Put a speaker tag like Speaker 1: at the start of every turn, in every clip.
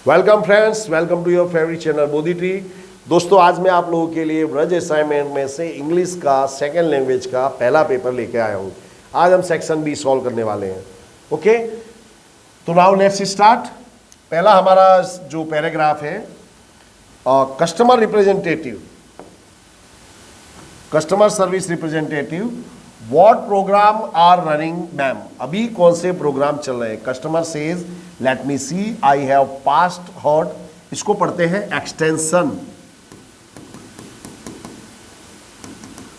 Speaker 1: Welcome friends, welcome to your favourite channel Bodhi tree. दोस्तों, आज मैं आप लोगों के लिए ब्रज असाइनमेंट में से इंग्लिश का सेकेंड लैंग्वेज का पहला पेपर लेके आया हूँ। आज हम सेक्शन बी सॉल्व करने वाले हैं। ओके, तो नाउ लेट्स स्टार्ट। पहला हमारा जो पैराग्राफ है, customer representative, customer service representative, what program are running ma'am. अभी कौन से प्रोग्राम चल रहे हैं। Customer says let me see, I have past heard. इसको पढ़ते हैं एक्सटेंशन।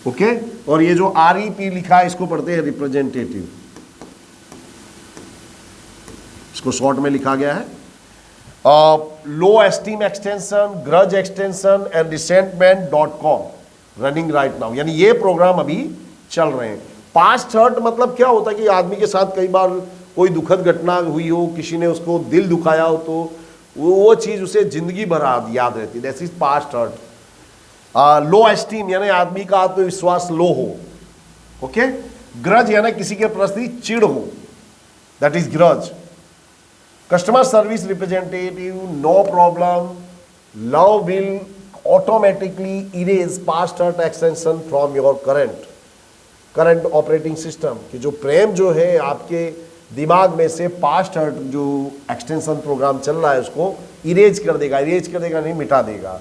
Speaker 1: ओके, और ये जो REP लिखा है इसको पढ़ते हैं रिप्रेजेंटेटिव। इसको शॉर्ट में लिखा गया है। Low esteem extension, grudge extension and resentment running right now. यानी ये प्रोग्राम अभी चल रहे हैं। पास्ट हर्ट मतलब क्या होता है कि आदमी के साथ कई बार कोई दुखद घटना हुई हो, किसी ने उसको दिल दुखाया हो, तो वो चीज उसे जिंदगी भर याद रहती है। That is past hurt. Low esteem यानी आदमी का आत्मविश्वास लो हो। ओके, ग्रज यानी किसी के प्रति चिढ़ हो, that is grudge. Customer service representative, no problem, love will automatically erase past hurt extension from your current operating system. कि जो प्रेम जो है आपके दिमाग में से पास्ट हर्ट जो एक्सटेंशन प्रोग्राम चल रहा है उसको इरेज कर देगा। इरेज कर देगा नहीं, मिटा देगा।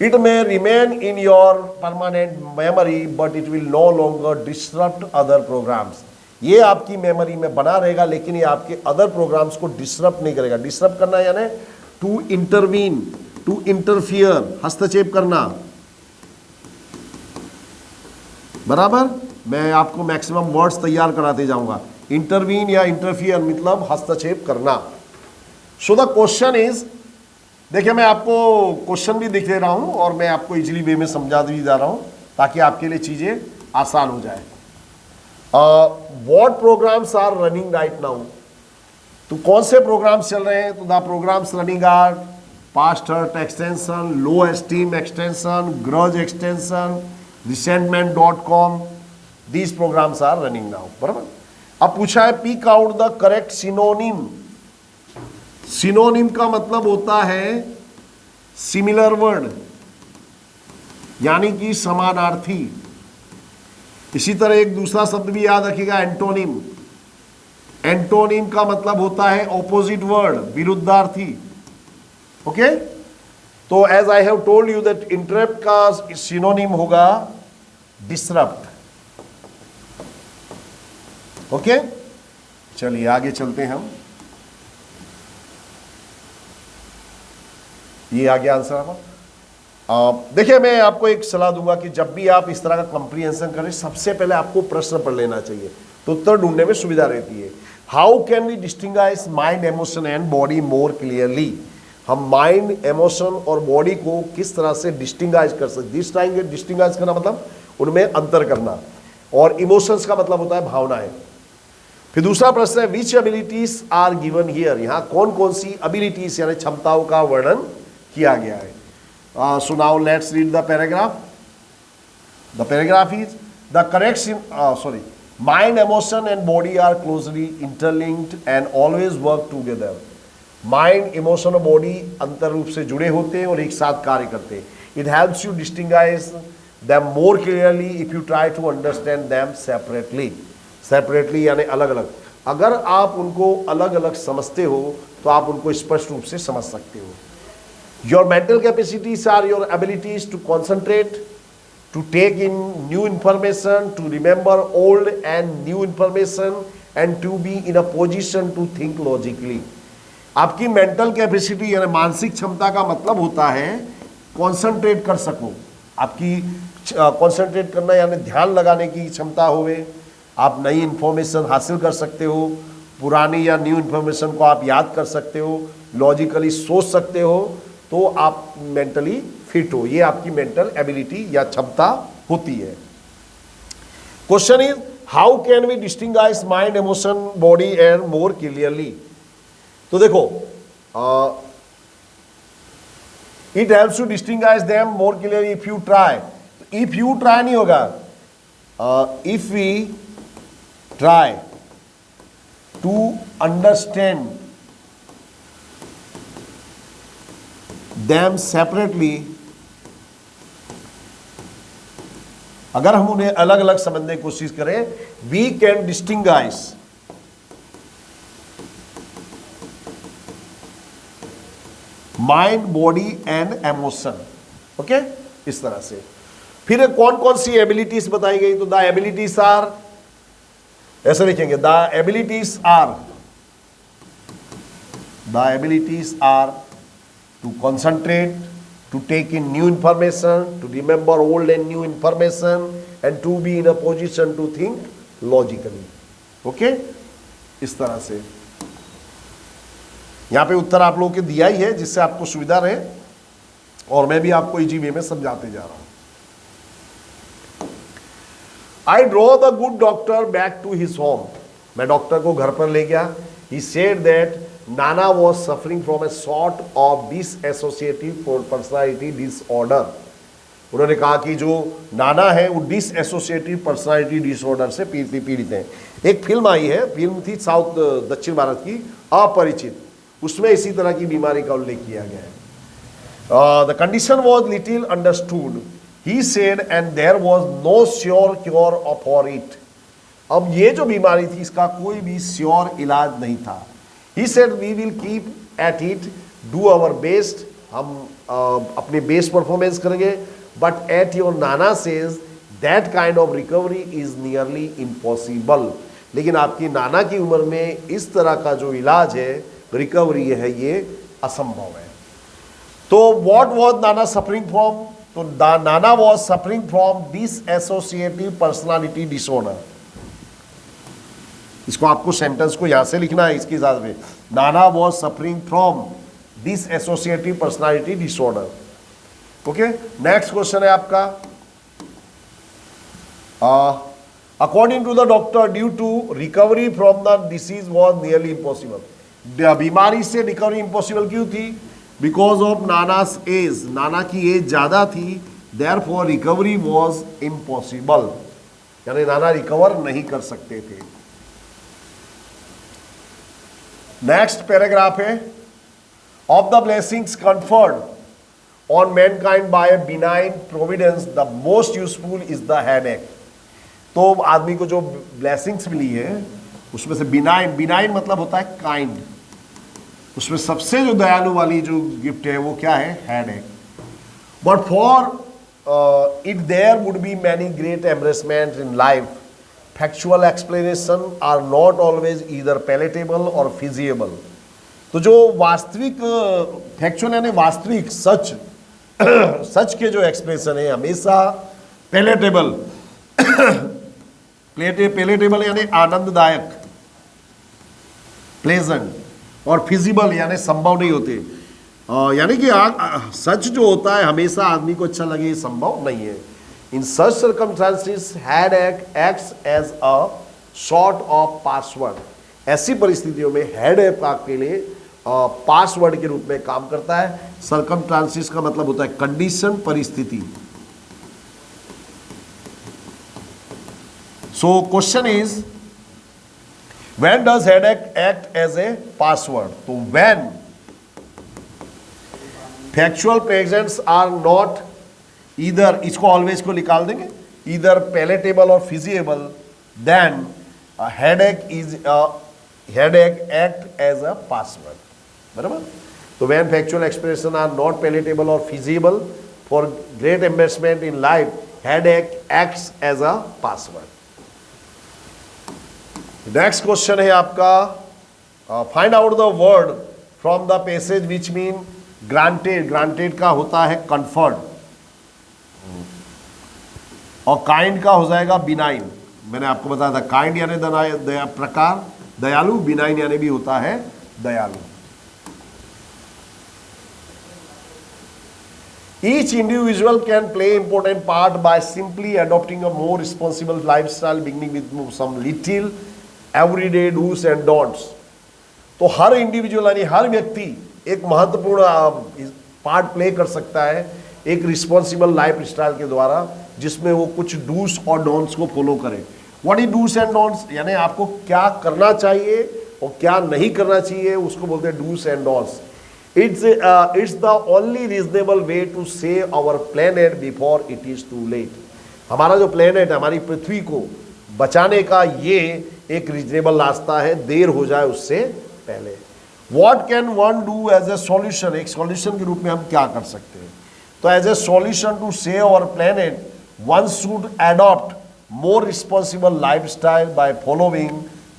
Speaker 1: It may remain in your permanent memory but it will no longer disturb other programs. ये आपकी मेमोरी में बना रहेगा लेकिन ये आपके अदर प्रोग्राम्स को डिस्टर्ब नहीं करेगा। डिस्टर्ब करना यानी टू इंटरवीन, टू इंटरफियर, हस्तक्षेप करना। बराबर, मैं आपको मैक्सिमम वर्ड्स तैयार कराते जाऊंगा। इंटरवीन या इंटरफियर मतलब हस्तक्षेप करना। सो द क्वेश्चन इज, देखिए मैं आपको क्वेश्चन भी दिख दे रहा हूं और मैं आपको इजीली वे में समझा भी जा रहा हूं ताकि आपके लिए चीजें आसान हो जाए। What programs are running right now. तो कौन से प्रोग्राम्स चल रहे हैं। तो the programs running are past hurt extension, low esteem extension, grudge extension, resentment.com, these programs are running now। बराबर। अब पूछा है pick out the correct synonym. Synonym का मतलब होता है सिमिलर वर्ड, यानी कि समानार्थी। इसी तरह एक दूसरा शब्द भी याद रखिएगा, एंटोनिम। एंटोनिम का मतलब होता है ऑपोजिट वर्ड, विरुद्धार्थी। ओके, तो as I have told you that interrupt का सिनोनिम होगा डिसरप्ट। ओके, चलिए आगे चलते हैं हम। ये आ गया आंसर। देखिए मैं आपको एक सलाह दूंगा कि जब भी आप इस तरह का कंप्रीहेंशन करें, सबसे पहले आपको प्रश्न पढ़ लेना चाहिए, तो उत्तर ढूंढने में सुविधा रहती है। How can we distinguish mind, emotion and body more clearly. हम माइंड, इमोशन और बॉडी को किस तरह से डिस्टिंग्विश कर सकते। डिस्टिंग्विश करना मतलब उनमें अंतर करना, और इमोशंस का मतलब होता है भावनाएं। फिर दूसरा प्रश्न है विच एबिलिटीज आर गिवन हियर। यहां कौन कौन सी एबिलिटीज यानी क्षमताओं का वर्णन किया गया है। So now let's read the paragraph. The paragraph is the correct mind, emotion and body are closely interlinked and always work together. Mind, emotion और बॉडी अंतर रूप से जुड़े होते हैं और एक साथ कार्य करते हैं। It helps you distinguish them more clearly if you try to understand them separately। separately यानी अलग अलग। अगर आप उनको अलग अलग समझते हो तो आप उनको स्पष्ट रूप से समझ सकते हो। Your mental capacities are your abilities to concentrate, to take in new information, to remember old and new information and to be in a position to think logically। आपकी मेंटल कैपेसिटी यानी मानसिक क्षमता का मतलब होता है कॉन्सेंट्रेट कर सको। आपकी कॉन्सेंट्रेट करना यानी ध्यान लगाने की क्षमता होवे। आप नई इंफॉर्मेशन हासिल कर सकते हो, पुरानी या न्यू इंफॉर्मेशन को आप याद कर सकते हो, लॉजिकली सोच सकते हो, तो आप मेंटली फिट हो। ये आपकी मेंटल एबिलिटी या क्षमता होती है। Question is how can we distinguish mind, emotion, body and more clearly. तो देखो, it helps to distinguish them more clearly if you try. If you try नहीं होगा, if we try to understand them separately, अगर हम उन्हें अलग अलग समझने की कोशिश करें, we can distinguish mind, body and emotion. Okay, इस तरह से। फिर कौन कौन सी एबिलिटीज बताई गई? तो द एबिलिटीज आर, ऐसे लिखेंगे, the abilities are to concentrate, to take in new information, to remember old and new information, and to be in a position to think logically. Okay? इस तरह से यहां पे उत्तर आप लोगों के दिया ही है, जिससे आपको सुविधा रहे और मैं भी आपको इजी वे में समझाते जा रहा हूं। I draw the good doctor back to his home, मैं डॉक्टर को घर पर ले गया। He said that Nana was suffering from a sort of disassociative personality disorder. उन्होंने कहा कि जो नाना है वो डिसएसोसिएटिव पर्सनालिटी डिसऑर्डर से पीड़ित हैं। एक फिल्म आई है, फिल्म थी साउथ दक्षिण भारत की, अपरिचित, उसमें इसी तरह की बीमारी का उल्लेख किया गया है। The condition was little understood, he said, and there was no sure cure for it. अब ये जो बीमारी थी इसका कोई भी श्योर इलाज नहीं था। He said we will keep at it, do our best, हम अपने बेस्ट परफॉर्मेंस करेंगे, but at your Nana says that kind of recovery is nearly impossible. लेकिन आपकी नाना की उम्र में इस तरह का जो इलाज है, रिकवरी है, ये असंभव है। तो what was Nana suffering from? तो Nana was suffering from disassociative personality disorder. इसको आपको सेंटेंस को यहां से लिखना है, इसकी इजाजत में। Nana was suffering from dissociative personality disorder. Okay, next question है आपका, according to the doctor due to recovery from the disease was nearly impossible. बीमारी से रिकवरी इम्पॉसिबल क्यों थी? बिकॉज ऑफ नानास एज, नाना की एज ज्यादा थी, देयरफॉर रिकवरी वॉज इम्पॉसिबल, यानी नाना रिकवर नहीं कर सकते थे। नेक्स्ट पैराग्राफ है, of the blessings conferred on mankind by benign providence the most useful is the headache. तो आदमी को जो ब्लेसिंग्स मिली है उसमें से बिनाइन, बिनाइन मतलब होता है काइंड, उसमें सबसे जो दयालु वाली जो गिफ्ट है वो क्या है? Headache. But for it there would be many great embarrassment in life, factual explanation are not always either palatable और फिजिएबल। तो जो वास्तविक फैक्चुअल यानी वास्तविक सच सच के जो एक्सप्रेशन है हमेशा पैलेटेबल पैलेटेबल यानी आनंददायक, प्लेजेंट, और फिजिबल यानी संभव नहीं होते। यानी कि सच जो होता है हमेशा आदमी को अच्छा लगे, संभव नहीं है। In such circumstances, headache acts as a sort of password. ऐसी परिस्थितियों में हेडेक आपके लिए पासवर्ड के रूप में काम करता है। सर्कमस्टांसेस का मतलब होता है कंडीशन, परिस्थिति। So question is, when does headache act as a password? तो when factual presents are not इधर, इसको ऑलवेज को निकाल देंगे, इधर पैलेटेबल और feasible, then headache act as a password. बराबर? तो when factual expression are not palatable और feasible for great embarrassment in life, headache acts as a password. Next question है आपका, find out the word from the passage which mean granted. Granted का होता है comfort, और kind का हो जाएगा बिनाइन। मैंने आपको बताया था काइंड यानी प्रकार, दयालु, बिनाइन यानी भी होता है दयालु। Each individual can play important part by simply adopting a more responsible lifestyle, beginning with some little everyday do's and don'ts. तो हर इंडिविजुअल यानी हर व्यक्ति एक महत्वपूर्ण पार्ट प्ले कर सकता है एक रिस्पॉन्सिबल लाइफ स्टाइल के द्वारा, जिसमें वो कुछ डूस और डोंट्स को फॉलो करें। What is dos and don'ts? यानी आपको क्या करना चाहिए और क्या नहीं करना चाहिए, उसको बोलते हैं dos and don'ts. It's the only reasonable way to save our planet before it is too late. हमारा जो प्लेनेट है, हमारी पृथ्वी को बचाने का ये एक रीजनेबल रास्ता है, देर हो जाए उससे पहले. What can one do as a solution? एक सॉल्यूशन के रूप में हम क्या कर सकते हैं? तो as a solution to save our planet, one should adopt more responsible lifestyle by following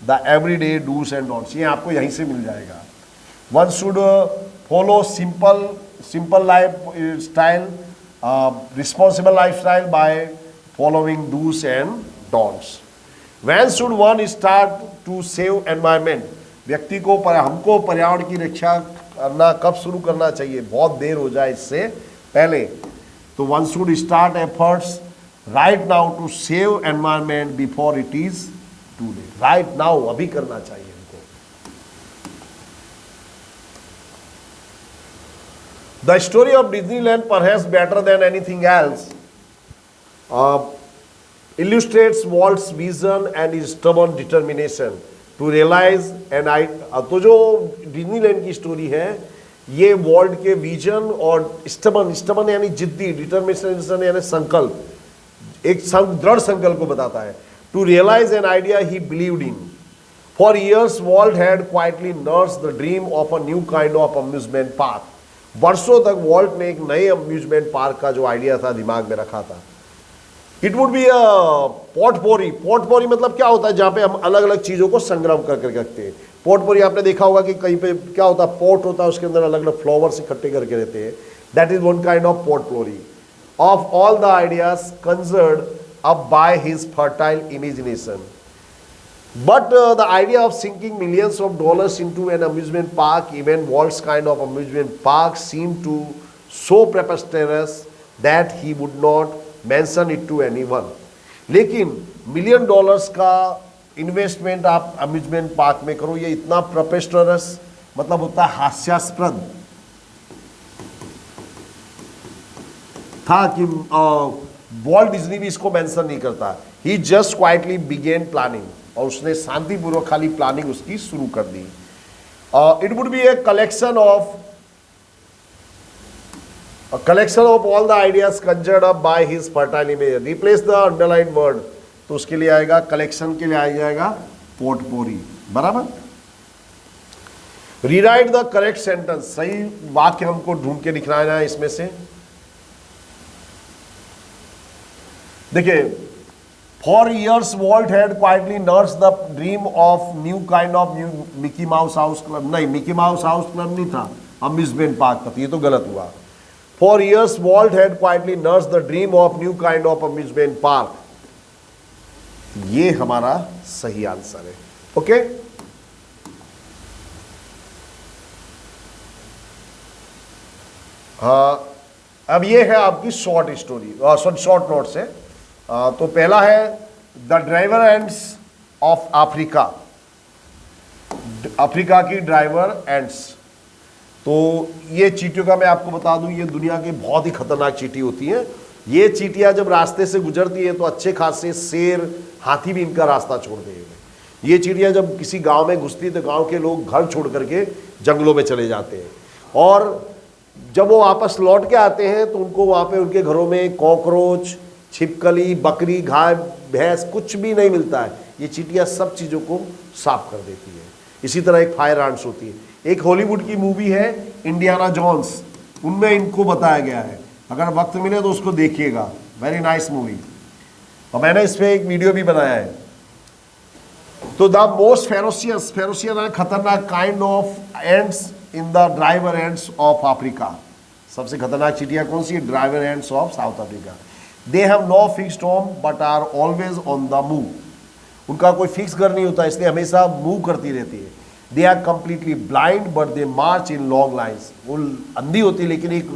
Speaker 1: the everyday do's and don'ts. ये आपको यहीं से मिल जाएगा. One should follow simple lifestyle, responsible lifestyle by following do's and don'ts. When should one start to save environment? व्यक्ति को हमको पर्यावरण की रक्षा करना कब शुरू करना चाहिए? बहुत देर हो जाए इससे पहले. तो one should start efforts right now to save environment before it is too late. Right now, अभी करना चाहिए इनको. The story of Disneyland, perhaps better than anything else, illustrates Walt's vision and his stubborn determination to realize an idea. तो जो Disneyland की story है, ये vault के विजन और स्टबर्न यानी जिद्दी, डिटर्मिनेशन यानी संकल्प, एक दृढ़ संकल्प को बताता है. To realise an idea he believed in. For years Walt had quietly nursed the dream of a new kind of amusement park. वर्षों तक वॉल्ट ने एक नए अम्यूजमेंट पार्क का जो आइडिया था दिमाग में रखा था. It would be a potpourri. Potpourri मतलब क्या होता है? जहां पे हम अलग अलग चीजों को संग्रह करके रखते हैं. पोर्टपोरी आपने देखा होगा कि कहीं पे क्या होता है, पोर्ट होता है, उसके अंदर अलग अलग फ्लावर्स इकट्ठे करके रहते हैं. That is one kind of potpourri of all the ideas conjured up by his fertile imagination. But the idea of sinking millions of dollars into an amusement park, even Walt's kind of amusement park, seemed to so preposterous that he would not mention it to anyone. लेकिन $1,000,000 का investment आप amusement park में करो, ये इतना preposterous मतलब होता है हास्यास्पद था कि वॉल्ट डिज्नी भी इसको मेंशन नहीं करता. He just quietly begin planning, और उसने शांतिपूर्वक खाली प्लानिंग उसकी शुरू कर दी. It would be a collection of all the ideas conjured up by his fertile image. Replace the underline word, तो उसके लिए आएगा कलेक्शन के लिए आ जाएगा पोर्टपोरी. बराबर. Rewrite the correct sentence. सही वाक्य हमको ढूंढ के दिखना है इसमें से. देखिए, for years Walt had quietly nursed the dream of new kind of new Mickey Mouse house club. नहीं, मिकी माउस हाउस क्लब नहीं था, अम्यूजमेंट पार्क था, ये तो गलत हुआ. For years Walt had quietly nursed the dream of new kind of amusement park. ये हमारा सही आंसर है. ओके, अब ये है आपकी शॉर्ट स्टोरी, शॉर्ट नोट्स है. तो पहला है the driver ants of Africa. Africa की ड्राइवर एंड्स. तो ये चींटियों का मैं आपको बता दूं, ये दुनिया की बहुत ही खतरनाक चींटी होती हैं. ये चींटियां जब रास्ते से गुजरती है तो अच्छे खासे शेर, हाथी भी इनका रास्ता छोड़ देंगे. ये चिड़िया जब किसी गांव में घुसती तो गांव के लोग घर छोड़ करके जंगलों में चले जाते हैं, और जब वो वापस लौट के आते हैं तो उनको वहाँ पे उनके घरों में कॉकरोच, छिपकली, बकरी, गाय, भैंस कुछ भी नहीं मिलता है. ये चींटियां सब चीज़ों को साफ कर देती है. इसी तरह एक फायर आंट्स होती है. एक हॉलीवुड की मूवी है इंडियाना जोन्स, उनमें इनको बताया गया है. अगर वक्त मिले तो उसको देखिएगा, वेरी नाइस मूवी, और मैंने इस पर एक वीडियो भी बनाया है. तो द मोस्ट फेरोसियस खतरनाक kind of ants in the driver ants of Africa. सबसे खतरनाक चींटियां कौन सी? Driver ants of South Africa. They have no fixed home but are always on the move. उनका कोई फिक्स घर नहीं होता, इसलिए हमेशा मूव करती रहती है. They are completely blind but they march in long lines. वो अंधी होती है लेकिन एक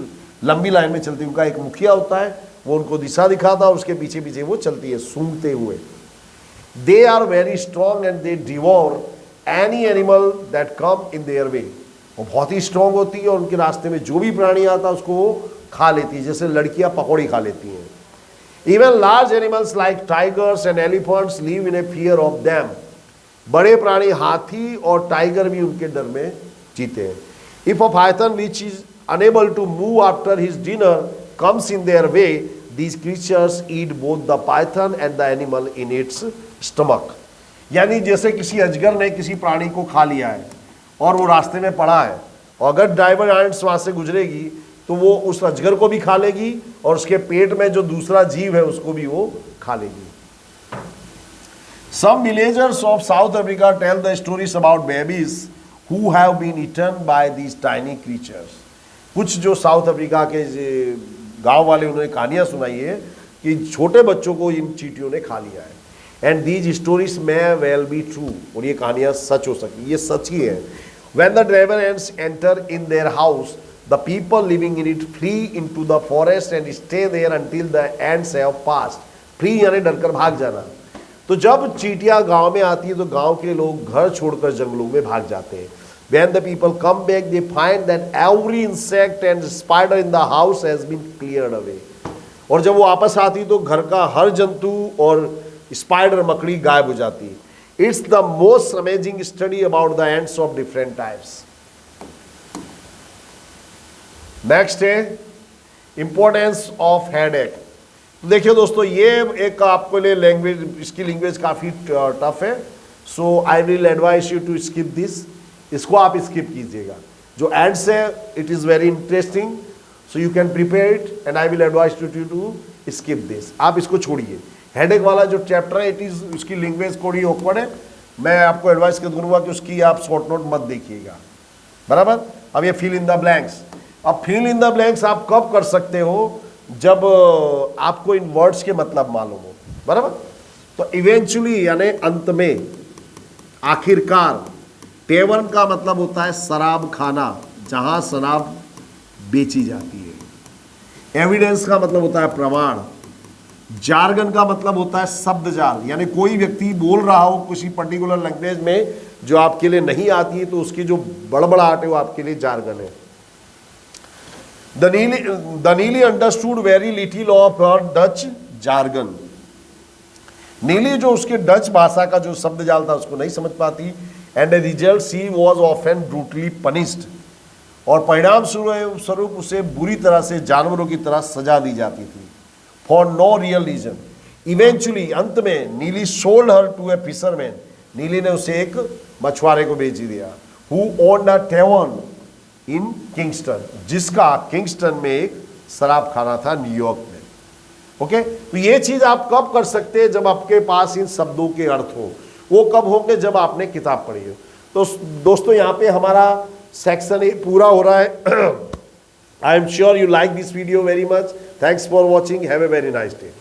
Speaker 1: लंबी लाइन में चलती है. उनका एक मुखिया होता है, वो उनको दिशा दिखाता है और उसके पीछे पीछे वो चलती है सूंघते हुए. They are very strong and they devour any animal that come in their way. वो बहुत ही स्ट्रॉन्ग होती है और उनके रास्ते में जो भी प्राणी आता है उसको वो खा लेती है, जैसे लड़कियां पकौड़ी खा लेती हैं. Even large animals like tigers and elephants live in A fear of them. बड़े प्राणी हाथी और टाइगर भी उनके डर में जीते हैं. If a python which is unable to move after his dinner comes in their way, these creatures eat both the python and the animal in its stomach. यानी जैसे किसी अजगर ने किसी प्राणी को खा लिया है और वो रास्ते में पड़ा है, और अगर डाइवर्जेंट्स वहां से गुजरेगी तो वो उस अजगर को भी खा लेगी और उसके पेट में जो दूसरा जीव है उसको भी वो खा लेगी. Some villagers of South Africa tell the stories about babies who have been eaten by these tiny creatures. कुछ जो साउथ अफ्रीका के गांव वाले उन्होंने कहानियां सुनाई है कि छोटे बच्चों को इन चींटियों ने खा लिया है. And these stories may well be true, और ये कहानियां सच हो सकती, ये सच ही है. When the driver ants enter in their house, the people living in it flee into the forest and stay there until the ants have passed. Flee यानी डरकर भाग जाना. तो जब चींटियां गांव में आती है तो गांव के लोग घर छोड़कर जंगलों में भाग जाते हैं. When the people come back, they find that every insect and spider in the house has been cleared away. और जब वो वापस आती तो घर का हर जंतु और स्पाइडर मकड़ी गायब हो जाती. It's the most amazing study about the ants of different types. Next है importance of headache. तो देखिए दोस्तों, ये एक आपके लिए लैंग्वेज, इसकी लैंग्वेज काफ़ी टफ है. So I will advise you to skip this. इसको आप स्किप कीजिएगा. जो एड्स है it is very interesting, so you can prepare it and I will advise you to skip this. आप इसको छोड़िए. हेडेक वाला जो चैप्टर है इट इज़, उसकी लैंग्वेज थोड़ी ऑकवर्ड है. मैं आपको एडवाइस कर दूंगा कि उसकी आप शॉर्ट नोट मत देखिएगा. बराबर. अब ये फिल इन द ब्लैंक्स. अब फिल इन द ब्लैंक्स आप कब कर सकते हो? जब आपको इन वर्ड्स के मतलब मालूम हो. बराबर. तो इवेंचुअली यानी अंत में, आखिरकार. टेवर्न का मतलब होता है शराब खाना, जहां शराब बेची जाती है. एविडेंस का मतलब होता है प्रमाण. जार्गन का मतलब होता है शब्द जाल, यानी कोई व्यक्ति बोल रहा हो किसी पर्टिकुलर लैंग्वेज में जो आपके लिए नहीं आती है तो उसकी जो बड़बड़ाहट है वो आपके लिए जार्गन है. द नीली understood very little of her Dutch jargon. नीली जो उसके डच भाषा का जो शब्द जाल था उसको नहीं समझ पाती. And a result she was often brutally punished. और परिणाम स्वरूप उसे बुरी तरह से जानवरों की तरह सजा दी जाती थी. For no real reason. Eventually अंत में Nelly sold her to a fisherman. Nelly ने उसे एक मछुआरे को बेच दिया. Who owned a tavern in Kingston, जिसका किंगस्टन में एक शराब खाना था न्यूयॉर्क में. ओके. तो ये चीज आप कब कर सकते हैं? जब आपके पास इन शब्दों के अर्थ हो. वो कब होंगे? जब आपने किताब पढ़ी हो. तो दोस्तों यहाँ पे हमारा सेक्शन पूरा हो रहा है. I am sure you like this video very much. Thanks for watching. Have a very nice day.